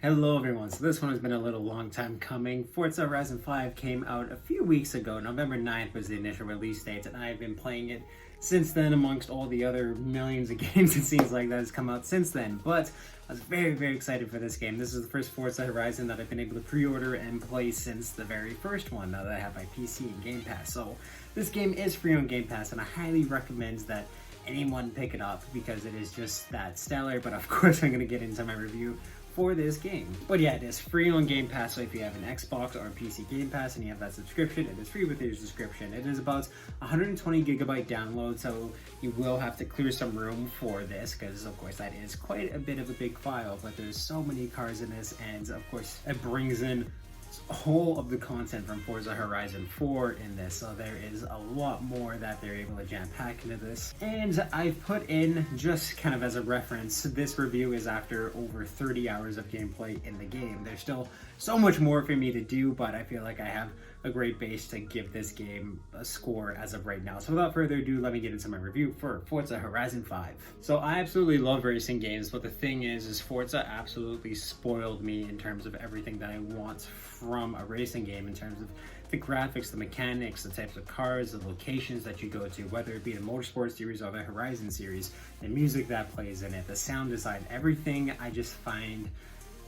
Hello everyone, so this one has been a little long time coming. Forza Horizon 5 came out a few weeks ago. November 9th was the initial release date, and I've been playing it since then amongst all the other millions of games it seems like that has come out since then. But I was very excited for this game. This is the first Forza Horizon that I've been able to pre-order and play since the very first one, now that I have my PC and Game Pass. So this game is free on Game Pass, and I highly recommend that anyone pick it up because it is just that stellar. But of course I'm going to get into my review for this game. But yeah, it is free on Game Pass, so if you have an Xbox or a PC Game Pass and you have that subscription, it is free with your subscription. It is about 120 gigabyte download, so you will have to clear some room for this, because of course that is quite a bit of a big file, but there's so many cars in this, and of course it brings in whole of the content from Forza Horizon 4 in this, so there is a lot more that they're able to jam pack into this. And I've put in, just kind of as a reference, this review is after over 30 hours of gameplay in the game. There's still so much more for me to do, but I feel like I have a great base to give this game a score as of right now. So without further ado, let me get into my review for Forza Horizon 5. So I absolutely love racing games, but the thing is Forza absolutely spoiled me in terms of everything that I want from a racing game, in terms of the graphics, the mechanics, the types of cars, the locations that you go to, whether it be the Motorsport series or the Horizon series, the music that plays in it, the sound design, everything I just find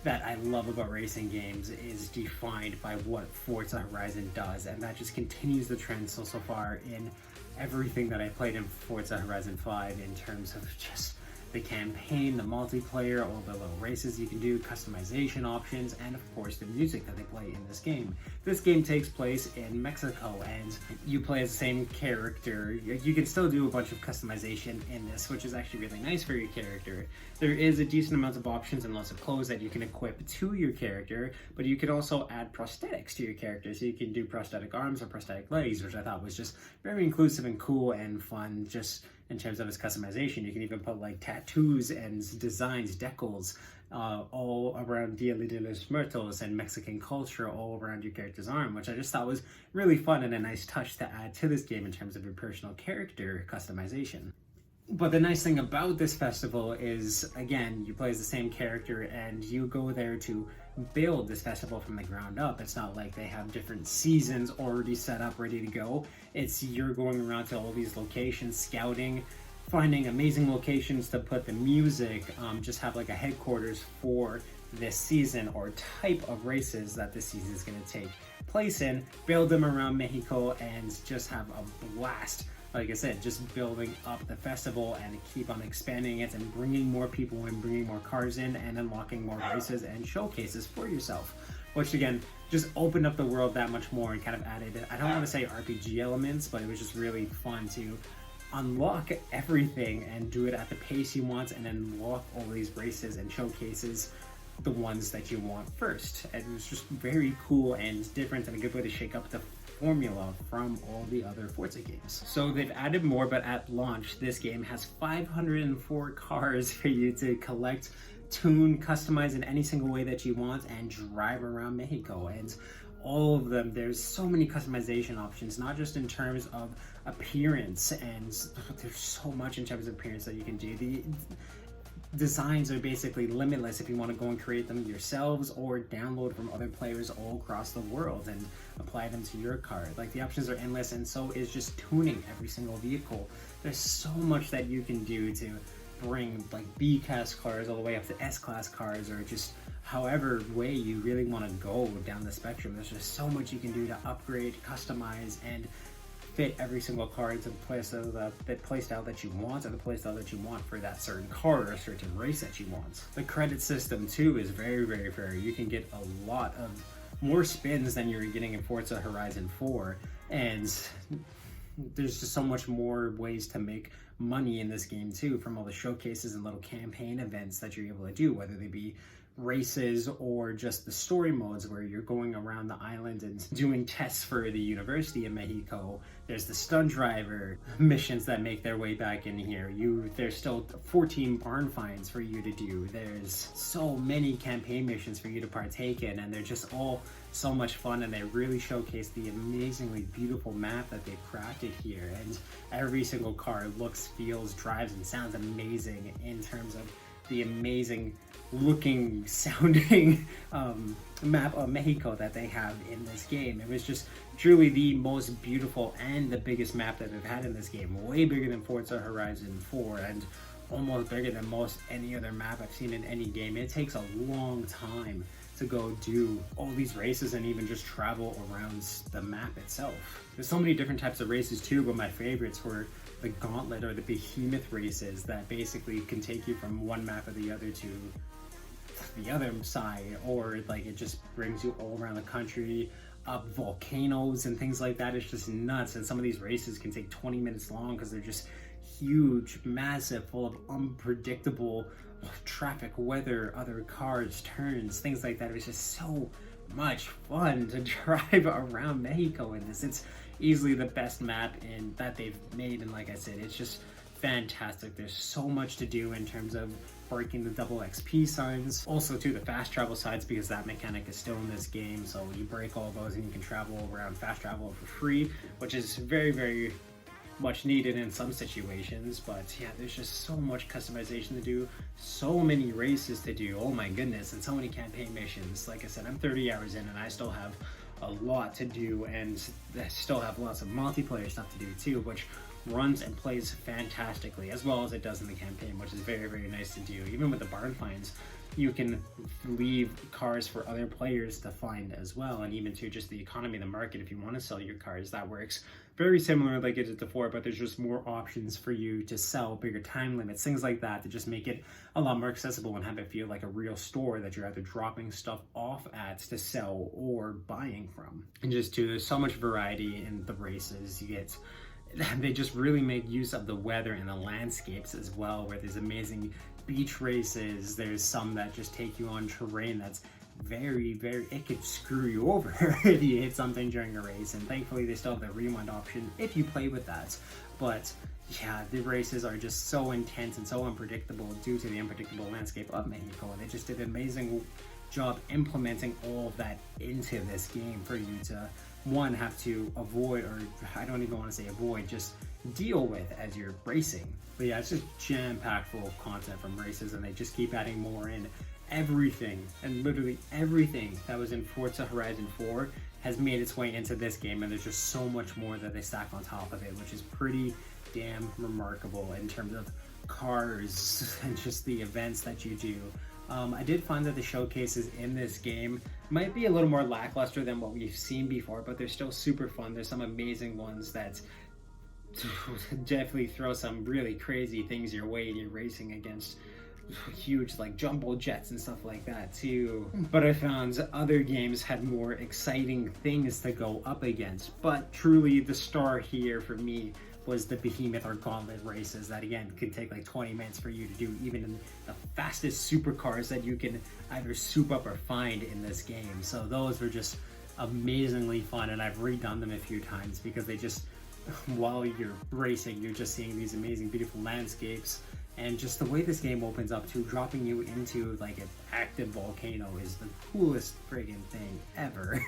that I love about racing games is defined by what Forza Horizon does, and that just continues the trend so far in everything that I played in Forza Horizon 5, in terms of just the campaign, the multiplayer, all the little races you can do, customization options, and of course the music that they play in this game. This game takes place in Mexico, and you play as the same character. You can still do a bunch of customization in this, which is actually really nice for your character. There is a decent amount of options and lots of clothes that you can equip to your character, but you can also add prosthetics to your character, so you can do prosthetic arms or prosthetic legs, which I thought was just very inclusive and cool and fun, just in terms of its customization. You can even put like tattoos and designs, decals, all around Dia de los Muertos and Mexican culture all around your character's arm, which I just thought was really fun and a nice touch to add to this game in terms of your personal character customization. But the nice thing about this festival is, again, you play as the same character and you go there to build this festival from the ground up. It's not like they have different seasons already set up, ready to go. It's you're going around to all these locations, scouting, finding amazing locations to put the music, just have like a headquarters for this season or type of races that this season is going to take place in, build them around Mexico, and just have a blast. Like I said, just building up the festival and keep on expanding it and bringing more people in, bringing more cars in, and unlocking more races and showcases for yourself. Which again, just opened up the world that much more and kind of added, I don't want to say RPG elements, but it was just really fun to unlock everything and do it at the pace you want, and unlock all these races and showcases the ones that you want first. And it was just very cool and different, and a good way to shake up the formula from all the other Forza games. So they've added more, but at launch this game has 504 cars for you to collect, tune, customize in any single way that you want, and drive around Mexico. And all of them, there's so many customization options, not just in terms of appearance, and there's so much in terms of appearance that you can do. The designs are basically limitless if you want to go and create them yourselves or download from other players all across the world and apply them to your car. Like, the options are endless, and so is just tuning every single vehicle. There's so much that you can do to bring like B-class cars all the way up to S-class cars, or just however way you really want to go down the spectrum. There's just so much you can do to upgrade, customize, and fit every single car into the playstyle that you want, or the playstyle that you want for that certain car or a certain race that you want. The credit system too is very fair. You can get a lot of more spins than you're getting in Forza Horizon 4, and there's just so much more ways to make money in this game too, from all the showcases and little campaign events that you're able to do, whether they be races or just the story modes where you're going around the island and doing tests for the University of Mexico. There's the stunt driver missions that make their way back in here. There's still 14 barn finds for you to do. There's so many campaign missions for you to partake in, and they're just all so much fun, and they really showcase the amazingly beautiful map that they've crafted here. And every single car looks, feels, drives, and sounds amazing in terms of the amazing looking sounding map of Mexico that they have in this game. It was just truly the most beautiful and the biggest map that they've had in this game, way bigger than Forza Horizon 4 and almost bigger than most any other map I've seen in any game. It takes a long time to go do all these races and even just travel around the map itself. There's so many different types of races too, but my favorites were the Gauntlet or the Behemoth races that basically can take you from one map or the other to the other side, or like it just brings you all around the country, up volcanoes and things like that. It's just nuts. And some of these races can take 20 minutes long because they're just huge, massive, full of unpredictable traffic, weather, other cars, turns, things like that. It was just so much fun to drive around Mexico in this. It's easily the best map that they've made, and like I said, it's just fantastic. There's so much to do in terms of breaking the double XP signs. Also to the fast travel sides, because that mechanic is still in this game, so you break all those and you can travel around fast travel for free, which is very, very much needed in some situations. But yeah, there's just so much customization to do, so many races to do, oh my goodness, and so many campaign missions. Like I said, I'm 30 hours in and I still have a lot to do, and I still have lots of multiplayer stuff to do too, which runs and plays fantastically, as well as it does in the campaign, which is very, very nice to do. Even with the barn finds, you can leave cars for other players to find as well, and even to just the economy of the market, if you want to sell your cars, that works very similar like it did before, but there's just more options for you to sell, bigger time limits, things like that, to just make it a lot more accessible and have it feel like a real store that you're either dropping stuff off at to sell or buying from. And just too, there's so much variety in the races. They just really make use of the weather and the landscapes as well, where there's amazing beach races. There's some that just take you on terrain that's very, very, it could screw you over if you hit something during a race, and thankfully they still have the rewind option if you play with that. But yeah, the races are just so intense and so unpredictable due to the unpredictable landscape of Mexico, and they just did an amazing job implementing all of that into this game for you to, one, have to avoid, or I don't even want to say avoid, just deal with as you're racing. But yeah, it's just jam-packed full of content from races, and they just keep adding more in. Everything, and literally everything that was in Forza Horizon 4 has made its way into this game, and there's just so much more that they stack on top of it, which is pretty damn remarkable in terms of cars and just the events that you do. I did find that the showcases in this game might be a little more lackluster than what we've seen before, but they're still super fun. There's some amazing ones that definitely throw some really crazy things your way, and you're racing against huge like jumbo jets and stuff like that too. But I found other games had more exciting things to go up against. But truly the star here for me was the Behemoth or Gauntlet races that, again, could take like 20 minutes for you to do, even in the fastest supercars that you can either soup up or find in this game. So those were just amazingly fun, and I've redone them a few times because they just, while you're racing, you're just seeing these amazing, beautiful landscapes. And just the way this game opens up to dropping you into like an active volcano is the coolest friggin' thing ever.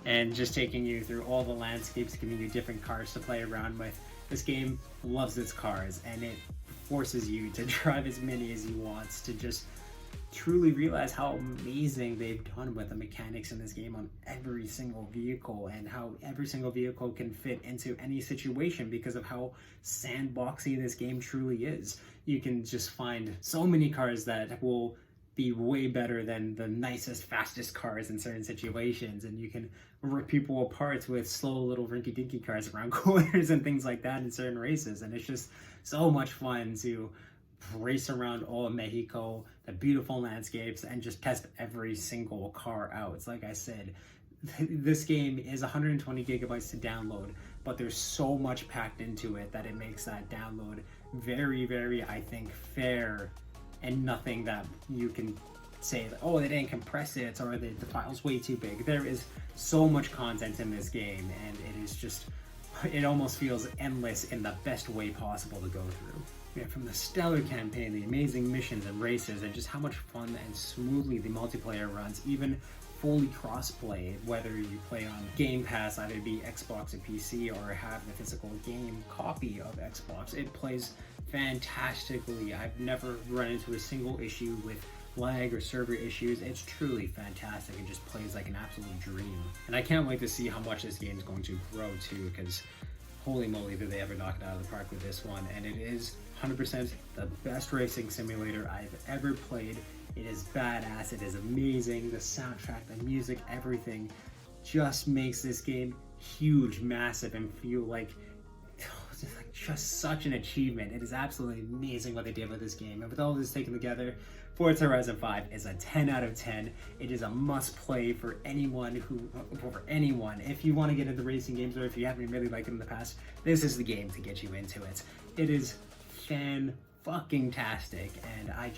And just taking you through all the landscapes, giving you different cars to play around with. This game loves its cars, and it forces you to drive as many as you want to just truly realize how amazing they've done with the mechanics in this game on every single vehicle, and how every single vehicle can fit into any situation because of how sandboxy this game truly is. You can just find so many cars that will be way better than the nicest, fastest cars in certain situations, and you can rip people apart with slow little rinky-dinky cars around corners and things like that in certain races. And it's just so much fun to race around all of Mexico, the beautiful landscapes, and just test every single car out. It's like I said, this game is 120 gigabytes to download, but there's so much packed into it that it makes that download very, very, I think, fair, and nothing that you can say that, oh, they didn't compress it, or the file's way too big. There is so much content in this game, and it is just, it almost feels endless in the best way possible to go through. Yeah, from the stellar campaign, the amazing missions and races, and just how much fun and smoothly the multiplayer runs, even fully cross-play, whether you play on Game Pass, either it be Xbox or PC, or have the physical game copy of Xbox. It plays fantastically. I've never run into a single issue with lag or server issues. It's truly fantastic. It just plays like an absolute dream. And I can't wait to see how much this game is going to grow too, because holy moly did they ever knock it out of the park with this one. And it is 100% the best racing simulator I've ever played. It is badass, it is amazing. The soundtrack, the music, everything just makes this game huge, massive, and feel like just such an achievement. It is absolutely amazing what they did with this game. And with all this taken together, Forza Horizon 5 is a 10 out of 10. It is a must play for anyone if you want to get into racing games, or if you haven't really liked it in the past, this is the game to get you into it. It is fan-fucking-tastic, and I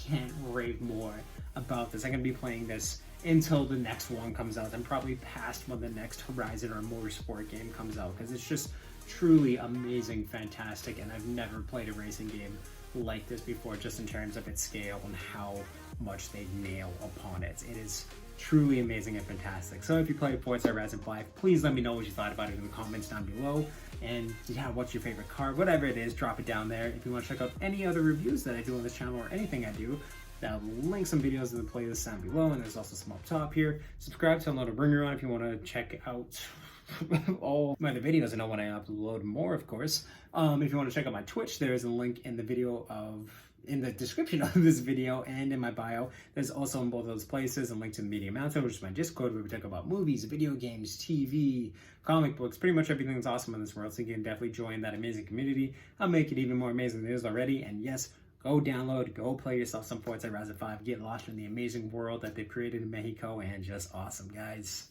can't rave more about this. I'm going to be playing this until the next one comes out, and probably past when the next Horizon or Motorsport game comes out, because it's just truly amazing, fantastic, and I've never played a racing game like this before, just in terms of its scale and how much they nail upon it. It is truly amazing and fantastic. So if you played Forza Horizon 5, please let me know what you thought about it in the comments down below. And yeah, what's your favorite car? Whatever it is, drop it down there. If you want to check out any other reviews that I do on this channel, or anything I do, I'll link some videos in the playlist down below, and there's also some up top here. Subscribe to Unload a Ringer on if you want to check out all my other videos and know when I upload more, of course. If you want to check out my Twitch, there is a link in the description of this video and in my bio. There's also in both of those places a link to the Media Mountain, which is my Discord, where we talk about movies, video games, TV, comic books, pretty much everything that's awesome in this world. So you can definitely join that amazing community. I'll make it even more amazing than it is already. And yes, go download, go play yourself some Forza Horizon 5, get lost in the amazing world that they've created in Mexico, and just awesome, guys.